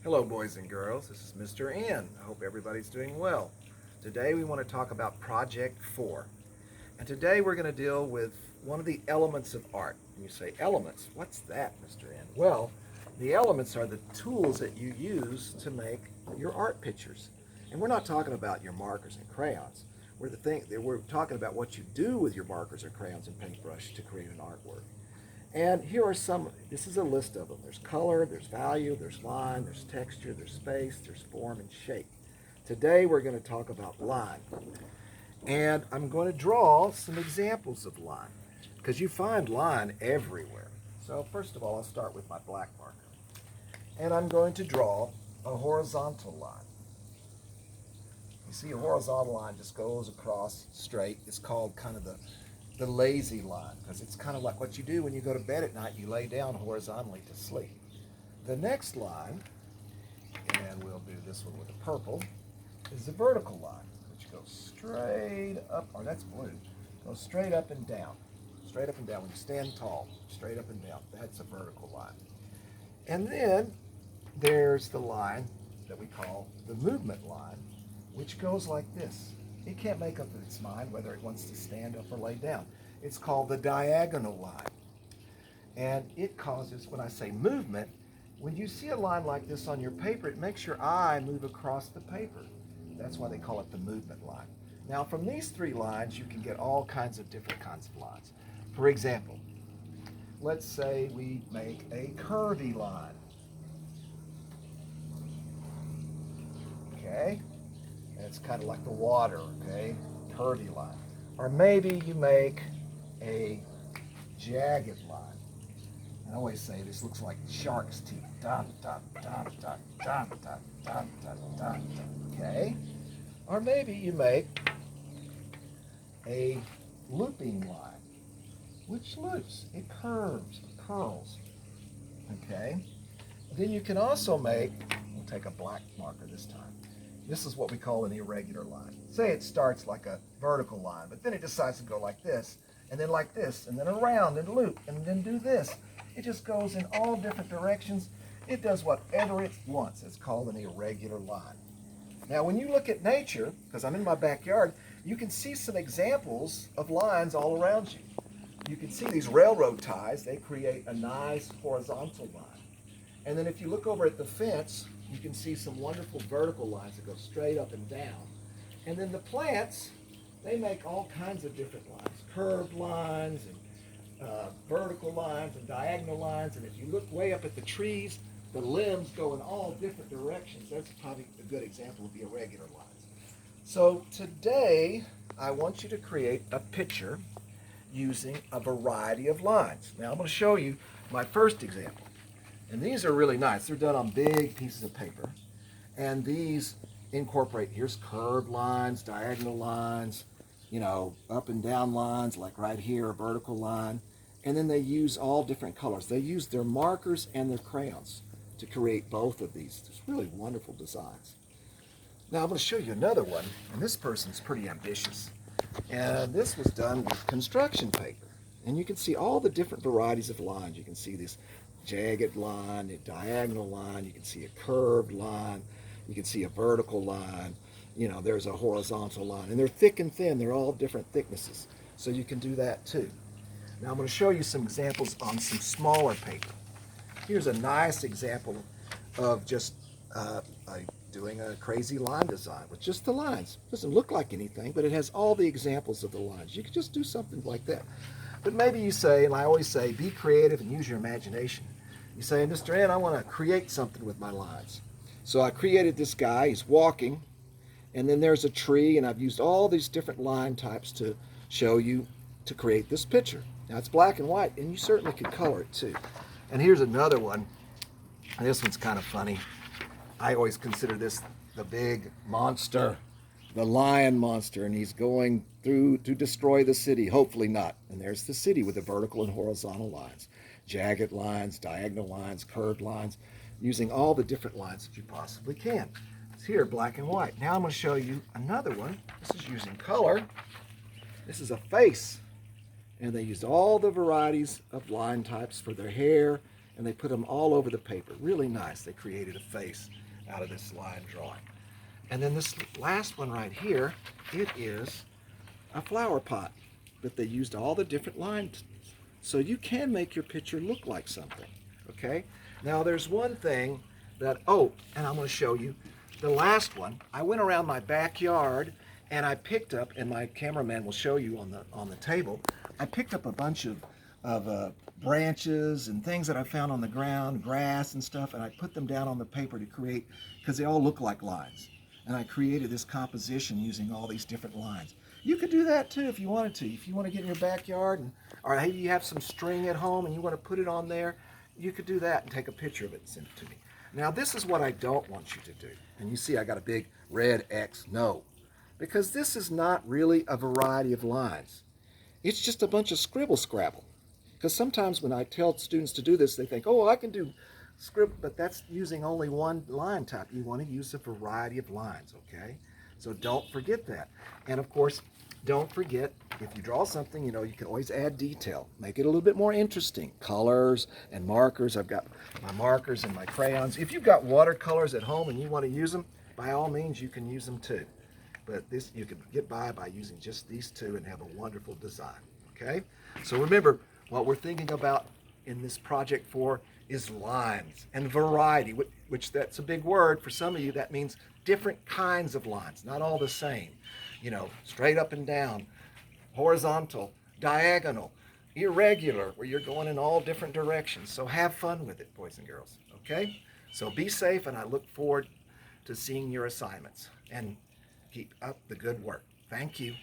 Hello boys and girls, this is Mr. N. I hope everybody's doing well. Today we want to talk about Project 4. And today we're going to deal with one of the elements of art. And you say, elements? What's that, Mr. N? Well, the elements are the tools that you use to make your art pictures. And we're not talking about your markers and crayons. We're talking about what you do with your markers or crayons and paintbrush to create an artwork. And here are some, this is a list of them. There's color, there's value, there's line, there's texture, there's space, there's form and shape. Today we're going to talk about line. And I'm going to draw some examples of line, because you find line everywhere. So first of all, I'll start with my black marker. And I'm going to draw a horizontal line. You see, a horizontal line just goes across straight. It's called kind of the lazy line, because it's kind of like what you do when you go to bed at night. You lay down horizontally to sleep. The next line, and we'll do this one with the purple, is the vertical line, which goes straight up, or that's blue, goes straight up and down. Straight up and down. When you stand tall, straight up and down. That's a vertical line. And then there's the line that we call the movement line, which goes like this. It can't make up its mind whether it wants to stand up or lay down. It's called the diagonal line. And it causes, when I say movement, when you see a line like this on your paper, it makes your eye move across the paper. That's why they call it the movement line. Now, from these three lines, you can get all kinds of different kinds of lines. For example, let's say we make a curvy line. Okay? It's kind of like the water, okay? Curvy line. Or maybe you make a jagged line. I always say this looks like shark's teeth. Dun, dun, dun, dun, dun, dun, dun, dun, dun, dun. Okay? Or maybe you make a looping line, which loops. It curves, it curls. Okay? Then you can also make, we'll take a black marker this time. This is what we call an irregular line. Say it starts like a vertical line, but then it decides to go like this, and then like this, and then around and loop, and then do this. It just goes in all different directions. It does whatever it wants. It's called an irregular line. Now, when you look at nature, because I'm in my backyard, you can see some examples of lines all around you. You can see these railroad ties. They create a nice horizontal line. And then if you look over at the fence, you can see some wonderful vertical lines that go straight up and down. And then the plants, they make all kinds of different lines, curved lines and vertical lines and diagonal lines. And if you look way up at the trees, the limbs go in all different directions. That's probably a good example of the irregular lines. So today, I want you to create a picture using a variety of lines. Now I'm going to show you my first example. And these are really nice. They're done on big pieces of paper. And these incorporate, here's curved lines, diagonal lines, you know, up and down lines, like right here, a vertical line. And then they use all different colors. They use their markers and their crayons to create both of these. It's really wonderful designs. Now I'm going to show you another one. And this person's pretty ambitious. And this was done with construction paper. And you can see all the different varieties of lines. You can see this jagged line, a diagonal line, you can see a curved line, you can see a vertical line, you know, there's a horizontal line, and they're thick and thin, they're all different thicknesses, so you can do that too. Now I'm going to show you some examples on some smaller paper. Here's a nice example of just doing a crazy line design with just the lines. It doesn't look like anything, but it has all the examples of the lines. You can just do something like that. But maybe you say, and I always say, be creative and use your imagination. You say, Mr. N, I want to create something with my lines. So I created this guy, he's walking, and then there's a tree, and I've used all these different line types to show you to create this picture. Now it's black and white, and you certainly can color it too. And here's another one. This one's kind of funny. I always consider this the big monster, the lion monster, and he's going through to destroy the city. Hopefully not. And there's the city with the vertical and horizontal lines, jagged lines, diagonal lines, curved lines, using all the different lines that you possibly can. It's here, black and white. Now I'm going to show you another one. This is using color. This is a face. And they used all the varieties of line types for their hair and they put them all over the paper. Really nice. They created a face out of this line drawing. And then this last one right here, it is a flower pot, but they used all the different lines. So you can make your picture look like something, okay? Now there's one thing that, oh, and I'm going to show you the last one. I went around my backyard and I picked up, and my cameraman will show you on the table, I picked up a bunch of branches and things that I found on the ground, grass and stuff, and I put them down on the paper to create, because they all look like lines. And I created this composition using all these different lines. You could do that too if you wanted to. If you want to get in your backyard, and, or maybe you have some string at home and you want to put it on there, you could do that and take a picture of it and send it to me. Now this is what I don't want you to do. And you see I got a big red X, no. Because this is not really a variety of lines. It's just a bunch of scribble scrabble. Because sometimes when I tell students to do this, they think, oh, I can do scribble, but that's using only one line type. You want to use a variety of lines, okay? So don't forget that. And of course, don't forget, if you draw something, you know, you can always add detail. Make it a little bit more interesting. Colors and markers. I've got my markers and my crayons. If you've got watercolors at home and you want to use them, by all means, you can use them too. But this, you can get by using just these two and have a wonderful design, okay? So remember, what we're thinking about in this project 4 is lines and variety, which that's a big word. For some of you, that means different kinds of lines, not all the same. You know, straight up and down, horizontal, diagonal, irregular, where you're going in all different directions. So have fun with it, boys and girls, okay? So be safe, and I look forward to seeing your assignments. And keep up the good work. Thank you.